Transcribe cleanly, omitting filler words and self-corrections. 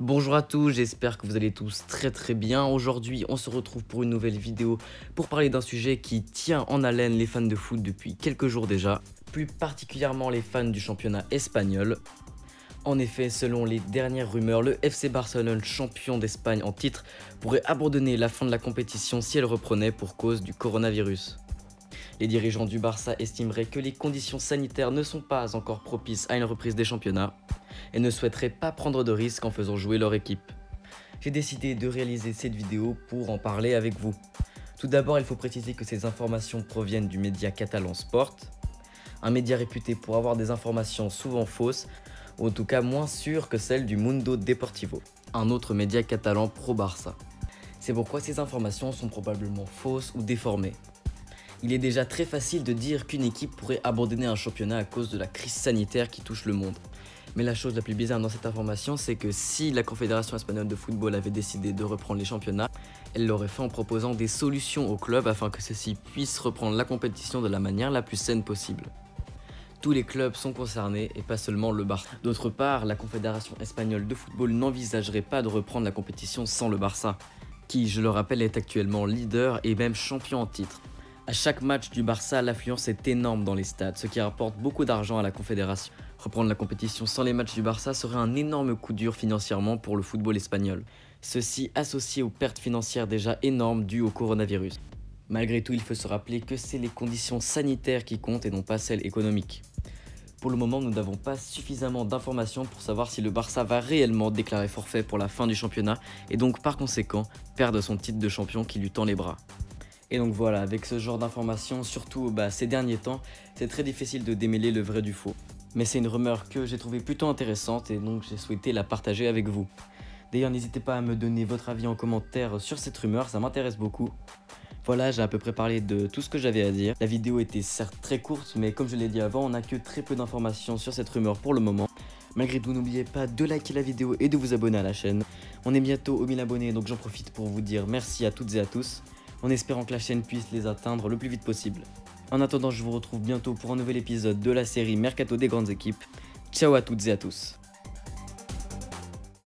Bonjour à tous, j'espère que vous allez tous très bien. Aujourd'hui, on se retrouve pour une nouvelle vidéo pour parler d'un sujet qui tient en haleine les fans de foot depuis quelques jours déjà, plus particulièrement les fans du championnat espagnol. En effet, selon les dernières rumeurs, le FC Barcelone, champion d'Espagne en titre, pourrait abandonner la fin de la compétition si elle reprenait pour cause du coronavirus. Les dirigeants du Barça estimeraient que les conditions sanitaires ne sont pas encore propices à une reprise des championnats et ne souhaiteraient pas prendre de risques en faisant jouer leur équipe. J'ai décidé de réaliser cette vidéo pour en parler avec vous. Tout d'abord, il faut préciser que ces informations proviennent du média catalan Sport, un média réputé pour avoir des informations souvent fausses, ou en tout cas moins sûres que celles du Mundo Deportivo, un autre média catalan pro-Barça. C'est pourquoi ces informations sont probablement fausses ou déformées. Il est déjà très facile de dire qu'une équipe pourrait abandonner un championnat à cause de la crise sanitaire qui touche le monde. Mais la chose la plus bizarre dans cette information, c'est que si la Confédération espagnole de football avait décidé de reprendre les championnats, elle l'aurait fait en proposant des solutions aux clubs afin que ceux-ci puissent reprendre la compétition de la manière la plus saine possible. Tous les clubs sont concernés et pas seulement le Barça. D'autre part, la Confédération espagnole de football n'envisagerait pas de reprendre la compétition sans le Barça, qui, je le rappelle, est actuellement leader et même champion en titre. À chaque match du Barça, l'affluence est énorme dans les stades, ce qui rapporte beaucoup d'argent à la Confédération. Reprendre la compétition sans les matchs du Barça serait un énorme coup dur financièrement pour le football espagnol. Ceci associé aux pertes financières déjà énormes dues au coronavirus. Malgré tout, il faut se rappeler que c'est les conditions sanitaires qui comptent et non pas celles économiques. Pour le moment, nous n'avons pas suffisamment d'informations pour savoir si le Barça va réellement déclarer forfait pour la fin du championnat et donc par conséquent perdre son titre de champion qui lui tend les bras. Et donc voilà, avec ce genre d'informations, surtout ces derniers temps, c'est très difficile de démêler le vrai du faux. Mais c'est une rumeur que j'ai trouvée plutôt intéressante et donc j'ai souhaité la partager avec vous. D'ailleurs, n'hésitez pas à me donner votre avis en commentaire sur cette rumeur, ça m'intéresse beaucoup. Voilà, j'ai à peu près parlé de tout ce que j'avais à dire. La vidéo était certes très courte, mais comme je l'ai dit avant, on n'a que très peu d'informations sur cette rumeur pour le moment. Malgré tout, n'oubliez pas de liker la vidéo et de vous abonner à la chaîne. On est bientôt aux 1000 abonnés, donc j'en profite pour vous dire merci à toutes et à tous, en espérant que la chaîne puisse les atteindre le plus vite possible. En attendant, je vous retrouve bientôt pour un nouvel épisode de la série Mercato des grandes équipes. Ciao à toutes et à tous.